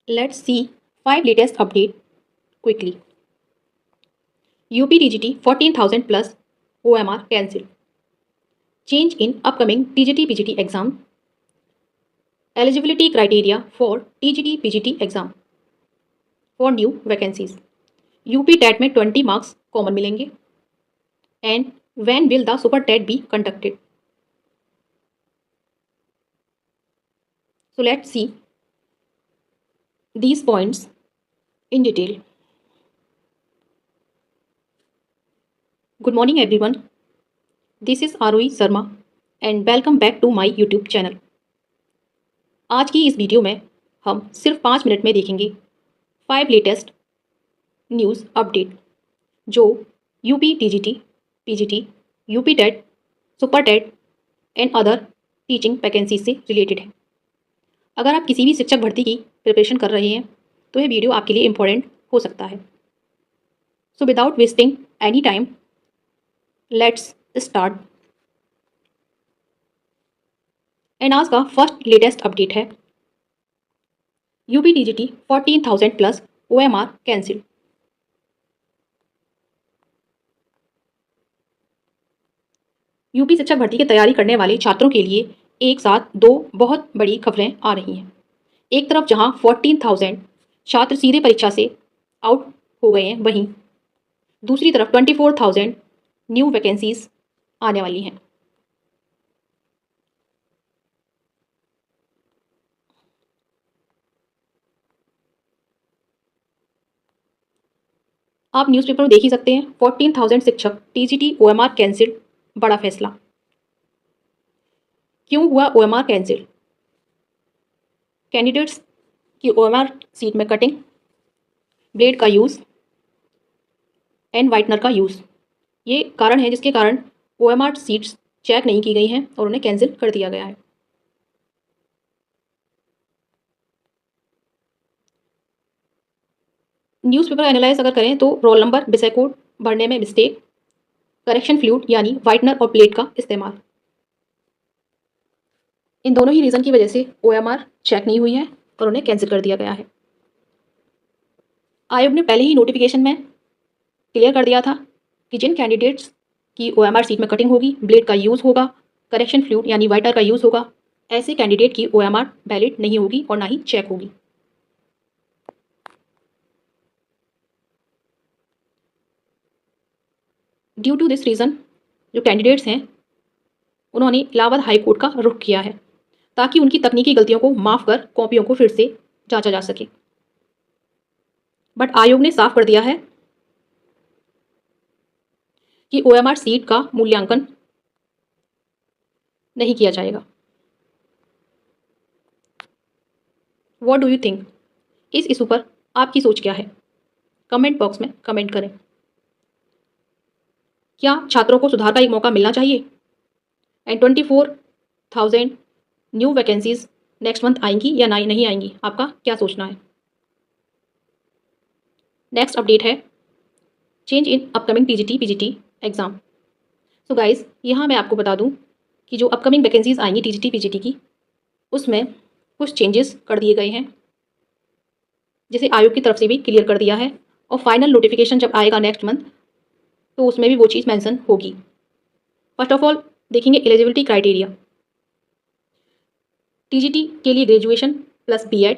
Let's see 5 latest update quickly. UP TGT 14,000 plus OMR cancelled. Change in upcoming TGT PGT exam. Eligibility criteria for TGT PGT exam for new vacancies. UP TET में 20 marks common मिलेंगे. And when will the super TET be conducted? So let's see these points in detail. Good morning everyone. This is Arohi Sharma and welcome back to my YouTube channel. आज की इस video में हम सिर्फ 5 minute में देखेंगे 5 latest news update जो UP TGT, PGT, UP TET, super TET and other teaching vacancy से रिलेटेड है। अगर आप किसी भी शिक्षक भर्ती की प्रिपरेशन कर रहे हैं तो ये वीडियो आपके लिए इम्पोर्टेंट हो सकता है। So without wasting any time let's start. And आज का फर्स्ट लेटेस्ट अपडेट है UP TGT 14,000 plus OMR cancel. UP शिक्षक भर्ती की तैयारी करने वाले छात्रों के लिए एक साथ दो बहुत बड़ी खबरें आ रही हैं। एक तरफ जहां 14,000 छात्र सीधे परीक्षा से आउट हो गए हैं, वहीं दूसरी तरफ 24,000 न्यू वैकेंसीज आने वाली हैं। आप न्यूज़पेपर में देख ही सकते हैं 14,000 शिक्षक TGT OMR कैंसिल, बड़ा फैसला। क्यों हुआ OMR कैंसिल? कैंडिडेट्स की OMR सीट में कटिंग, ब्लेड का यूज़ एंड वाइटनर का यूज़, ये कारण है जिसके कारण OMR सीट्स चेक नहीं की गई हैं और उन्हें कैंसिल कर दिया गया है। न्यूज़पेपर एनालाइज अगर करें तो रोल नंबर, विषय कोड भरने में मिस्टेक, करेक्शन फ्लूइड यानी वाइटनर और प्लेट का इस्तेमाल, इन दोनों ही रीज़न की वजह से OMR चेक नहीं हुई है और उन्हें कैंसिल कर दिया गया है। आयोग ने पहले ही नोटिफिकेशन में क्लियर कर दिया था कि जिन कैंडिडेट्स की OMR सीट में कटिंग होगी, ब्लेड का यूज़ होगा, करेक्शन फ्लूइड यानी वाइटनर का यूज़ होगा, ऐसे कैंडिडेट की OMR वैलिड नहीं होगी और ना ही चेक होगी। ड्यू टू दिस रीज़न जो कैंडिडेट्स हैं उन्होंने इलाहाबाद हाई कोर्ट का रुख किया है ताकि उनकी तकनीकी गलतियों को माफ़ कर कॉपियों को फिर से जांचा जा सके। बट आयोग ने साफ कर दिया है कि OMR सीट का मूल्यांकन नहीं किया जाएगा। What do you think? इस इशू पर आपकी सोच क्या है? कमेंट बॉक्स में कमेंट करें। क्या छात्रों को सुधार का एक मौका मिलना चाहिए? And 24,000 new vacancies next month आएंगी या नहीं आएंगी? आपका क्या सोचना है? नेक्स्ट अपडेट है change in upcoming TGT PGT exam. So guys, यहाँ मैं आपको बता दूँ कि जो अपकमिंग वैकेंसीज आएंगी TGT PGT की, उसमें कुछ चेंजेस कर दिए गए हैं जिसे आयोग की तरफ से भी क्लियर कर दिया है और फाइनल नोटिफिकेशन जब आएगा नेक्स्ट मंथ तो उसमें भी वो चीज़ मेंशन होगी। फर्स्ट ऑफ ऑल देखेंगे एलिजिबिलिटी क्राइटेरिया। TGT के लिए ग्रेजुएशन प्लस B.Ed,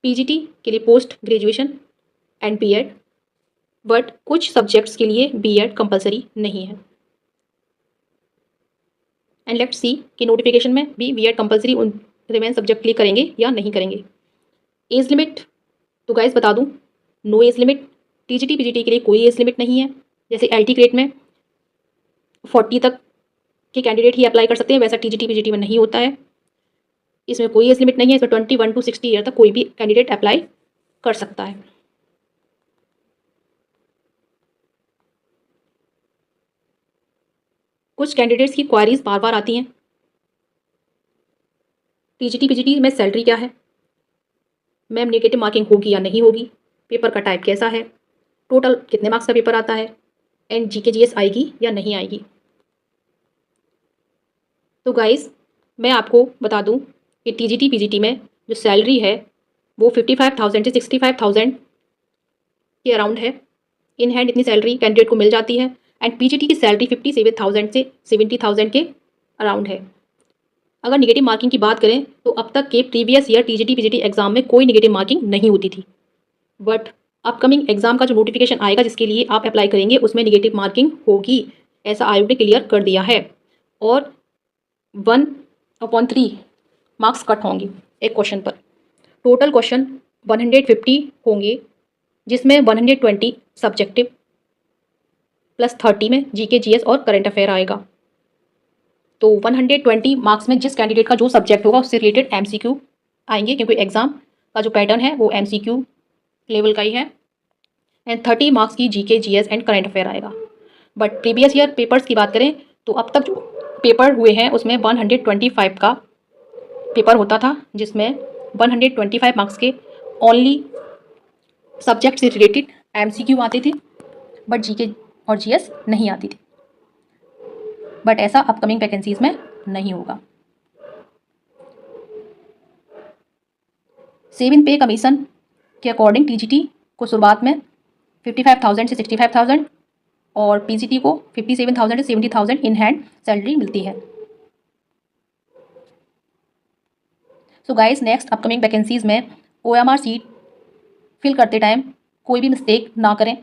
PGT के लिए post graduation and B.Ed, but कुछ सब्जेक्ट्स के लिए B.Ed कंपलसरी नहीं है। एंड लेट्स सी कि नोटिफिकेशन में भी B.Ed कंपलसरी उन रिमेन सब्जेक्ट के लिए करेंगे या नहीं करेंगे। एज लिमिट तो गाइस बता दूं, no age limit. TGT PGT के लिए कोई एज लिमिट नहीं है। जैसे LT ग्रेड में 40 तक के कैंडिडेट ही अप्लाई कर सकते हैं, वैसा TGT PGT में नहीं होता है। इसमें कोई एज लिमिट नहीं है। इसमें 21 to 60 ईयर तक कोई भी कैंडिडेट अप्लाई कर सकता है। कुछ कैंडिडेट्स की क्वारीज बार बार आती हैं, TGT PGT में सैलरी क्या है, मैम नेगेटिव मार्किंग होगी या नहीं होगी, पेपर का टाइप कैसा है, टोटल कितने मार्क्स का पेपर आता है, एंड GK GS आएगी या नहीं आएगी। तो गाइस मैं आपको बता दूं कि TGT PGT में जो सैलरी है वो 55,000 से 65,000 के अराउंड है। इन हैंड इतनी सैलरी कैंडिडेट को मिल जाती है। एंड पीजीटी की सैलरी 57,000 से 70,000 के अराउंड है। अगर निगेटिव मार्किंग की बात करें तो अब तक के previous year TGT PGT exam में कोई निगेटिव मार्किंग नहीं होती थी, बट अपकमिंग एग्जाम का जो नोटिफिकेशन आएगा जिसके लिए आप अप्लाई करेंगे उसमें निगेटिव मार्किंग होगी, ऐसा आयोग ने क्लियर कर दिया है। और 1/3 मार्क्स कट होंगे एक क्वेश्चन पर। टोटल क्वेश्चन 150 होंगे, जिसमें 120 सब्जेक्टिव प्लस 30 में जीके जीएस और करंट अफेयर आएगा। तो 120 मार्क्स में जिस कैंडिडेट का जो सब्जेक्ट होगा उससे रिलेटेड एमसीक्यू आएंगे, क्योंकि एग्जाम का जो पैटर्न है वो एमसीक्यू लेवल का ही है। एंड 30 मार्क्स की GK GS and current affair आएगा। बट प्रीवियस ईयर पेपर्स की बात करें तो अब तक जो पेपर हुए हैं उसमें 125 का पेपर होता था, जिसमें 125 मार्क्स के ओनली सब्जेक्ट से रिलेटेड एमसीक्यू आते थे, बट जीके और जीएस नहीं आती थी। बट ऐसा अपकमिंग वैकेंसीज में नहीं होगा। सेव इन पे कमीशन के अकॉर्डिंग टीजीटी को शुरुआत में 55,000 से 65,000 और पीजीटी को 57,000 से 70,000 इन हैंड सैलरी मिलती है। So guys, next upcoming vacancies में ओएमआर सीट फिल करते टाइम कोई भी मिस्टेक ना करें।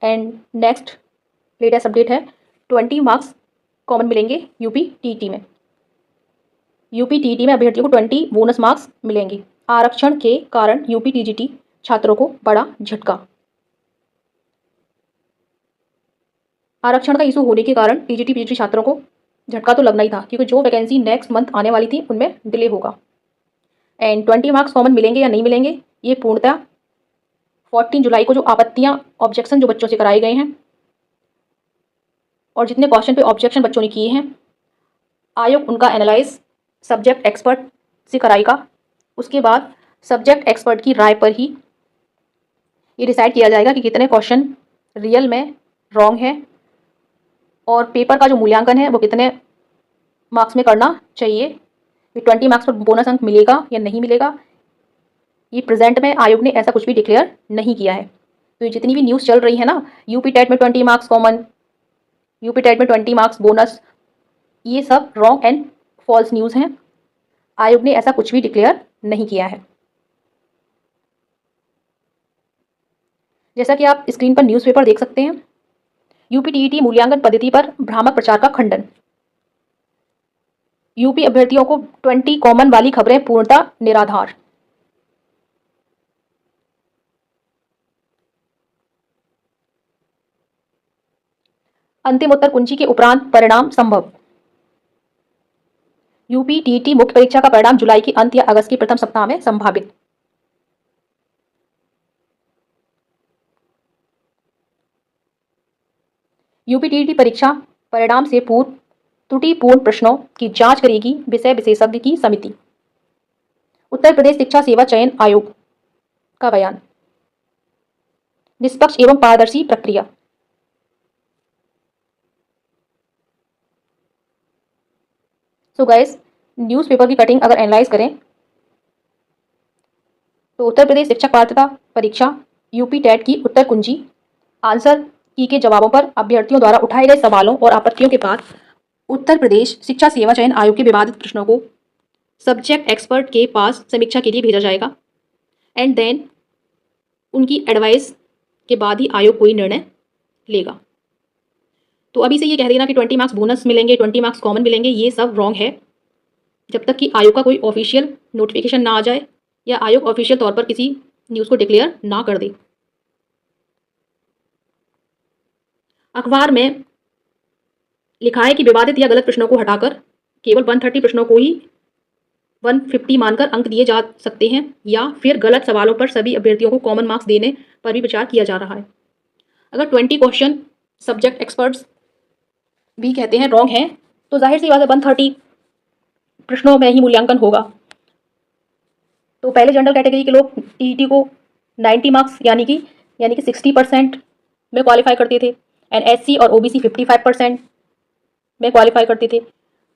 एंड नेक्स्ट लेटेस्ट अपडेट है, 20 मार्क्स कॉमन मिलेंगे यूपी टीईटी में। यूपी टीईटी में अभ्यर्थियों को 20 बोनस मार्क्स मिलेंगे। आरक्षण के कारण यूपी टीजीटी छात्रों को बड़ा झटका। आरक्षण का इशू होने के कारण टीजीटी पीजीटी छात्रों को झटका तो लगना ही था, क्योंकि जो वैकेंसी नेक्स्ट मंथ आने वाली थी उनमें डिले होगा। एंड 20 मार्क्स कॉमन मिलेंगे या नहीं मिलेंगे, ये पूर्णतः 14 जुलाई को जो आपत्तियां ऑब्जेक्शन जो बच्चों से कराए गए हैं और जितने क्वेश्चन पे ऑब्जेक्शन बच्चों ने किए हैं, आयोग उनका एनालाइज सब्जेक्ट एक्सपर्ट से कराएगा। उसके बाद सब्जेक्ट एक्सपर्ट की राय पर ही ये डिसाइड किया जाएगा कि कितने क्वेश्चन रियल में रॉन्ग है और पेपर का जो मूल्यांकन है वो कितने मार्क्स में करना चाहिए, 20 मार्क्स पर बोनस अंक मिलेगा या नहीं मिलेगा। ये प्रेजेंट में आयोग ने ऐसा कुछ भी डिक्लेयर नहीं किया है। तो ये जितनी भी न्यूज़ चल रही है ना, यूपी टेट में 20 मार्क्स कॉमन, यूपी टेट में 20 मार्क्स बोनस, ये सब रॉन्ग एंड फॉल्स न्यूज़ हैं। आयोग ने ऐसा कुछ भी डिक्लेयर नहीं किया है। जैसा कि आप स्क्रीन पर न्यूज़पेपर देख सकते हैं, यूपी टीईटी मूल्यांकन पद्धति पर भ्रामक प्रचार का खंडन। यूपी अभ्यर्थियों को 20 कॉमन वाली खबरें पूर्णतः निराधार। अंतिम उत्तर कुंजी के उपरांत परिणाम संभव। यूपी टीईटी मुख्य परीक्षा का परिणाम जुलाई के अंत या अगस्त के प्रथम सप्ताह में संभावित। यूपी टीईटी परीक्षा परिणाम से पूर्व त्रुटिपूर्ण प्रश्नों की जांच करेगी विषय विशेषज्ञ की समिति। उत्तर प्रदेश शिक्षा सेवा चयन आयोग का बयान। निष्पक्ष एवं पारदर्शी प्रक्रिया। सो गाइस, न्यूज़पेपर की कटिंग अगर एनालाइज करें तो उत्तर प्रदेश शिक्षक पात्रता परीक्षा यूपी टेट की उत्तर कुंजी आंसर की के जवाबों पर अभ्यर्थियों द्वारा उठाए गए सवालों और आपत्तियों के बाद उत्तर प्रदेश शिक्षा सेवा चयन आयोग के विवादित प्रश्नों को सब्जेक्ट एक्सपर्ट के पास समीक्षा के लिए भेजा जाएगा। एंड देन उनकी एडवाइस के बाद ही आयोग कोई निर्णय लेगा। तो अभी से ये कह देना कि 20 मार्क्स बोनस मिलेंगे, 20 मार्क्स कॉमन मिलेंगे, ये सब रॉन्ग है जब तक कि आयोग का कोई ऑफिशियल नोटिफिकेशन ना आ जाए या आयोग ऑफिशियल तौर पर किसी न्यूज़ को डिक्लेयर ना कर दे। अखबार में लिखा है कि विवादित या गलत प्रश्नों को हटाकर केवल 130 प्रश्नों को ही 150 मानकर अंक दिए जा सकते हैं, या फिर गलत सवालों पर सभी अभ्यर्थियों को कॉमन मार्क्स देने पर भी विचार किया जा रहा है। अगर 20 क्वेश्चन सब्जेक्ट एक्सपर्ट्स भी कहते हैं रॉन्ग है, तो जाहिर सी बात है 130 प्रश्नों में ही मूल्यांकन होगा। तो पहले जनरल कैटेगरी के लोग टीईटी को 90 मार्क्स यानी कि 60% में क्वालिफाई करते थे, एंड एससी और ओबीसी 55% में क्वालिफाई करते थे।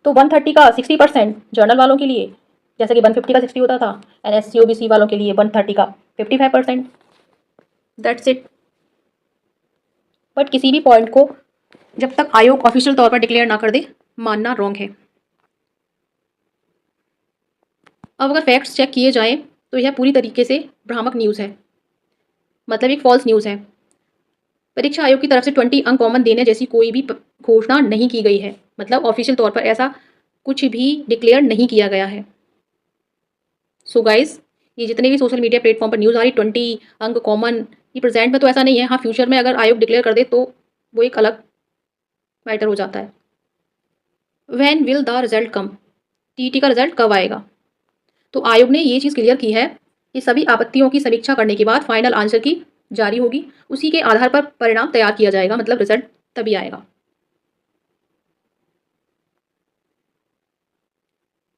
तो 130 का 60% जनरल वालों के लिए जैसे कि 150 का 60 होता था, एंड SC OBC वालों के लिए 130 का 55%। That's it. बट किसी भी पॉइंट को जब तक आयोग ऑफिशियल तौर पर डिक्लेयर ना कर दे, मानना रॉन्ग है। अब अगर फैक्ट्स चेक किए जाएं तो यह पूरी तरीके से भ्रामक न्यूज़ है, मतलब एक फॉल्स न्यूज़ है। परीक्षा आयोग की तरफ से 20 अंक कॉमन देने जैसी कोई भी घोषणा नहीं की गई है, मतलब ऑफिशियल तौर पर ऐसा कुछ भी डिक्लेयर नहीं किया गया है। सो गाइस, ये जितने भी सोशल मीडिया प्लेटफॉर्म पर न्यूज़ आ रही 20 अंक कॉमन, ये प्रेजेंट में तो ऐसा नहीं है। हाँ, फ्यूचर में अगर आयोग डिक्लेयर कर दे तो वो एक अलग मैटर हो जाता है। When will the result come, TET का रिजल्ट कब आएगा? तो आयोग ने ये चीज़ क्लियर की है कि सभी आपत्तियों की समीक्षा करने के बाद फाइनल आंसर की जारी होगी, उसी के आधार पर परिणाम तैयार किया जाएगा, मतलब रिजल्ट तभी आएगा।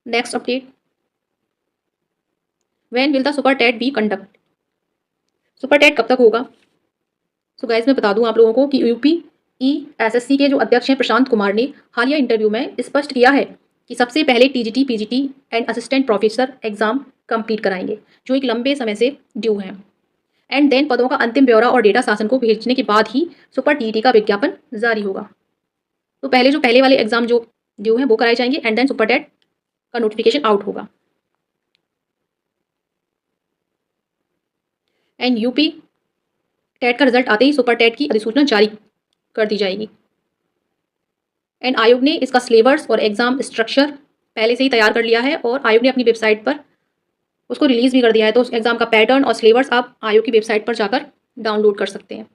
Next update, when will the super TET be conduct? Super TET कब तक होगा? सो गाइस, मैं बता दूं आप लोगों को कि UPESSC के जो अध्यक्ष हैं प्रशांत कुमार ने हालिया इंटरव्यू में स्पष्ट किया है कि सबसे पहले TGT PGT and assistant professor exam complete कराएंगे, जो एक लंबे समय से ड्यू हैं। एंड देन पदों का अंतिम ब्यौरा और डेटा शासन को भेजने के बाद ही सुपर TET का विज्ञापन जारी होगा। तो पहले वाले एग्जाम जो ड्यू हैं वो कराए जाएंगे, एंड देन सुपर टेट का नोटिफिकेशन आउट होगा। एंड यूपी टेट का रिजल्ट आते ही सुपर टेट की अधिसूचना जारी कर दी जाएगी। एंड आयोग ने इसका सिलेबस और एग्जाम स्ट्रक्चर पहले से ही तैयार कर लिया है, और आयोग ने अपनी वेबसाइट पर उसको रिलीज़ भी कर दिया है। तो उस एग्जाम का पैटर्न और सिलेबस आप आयोग की वेबसाइट पर जाकर डाउनलोड कर सकते हैं।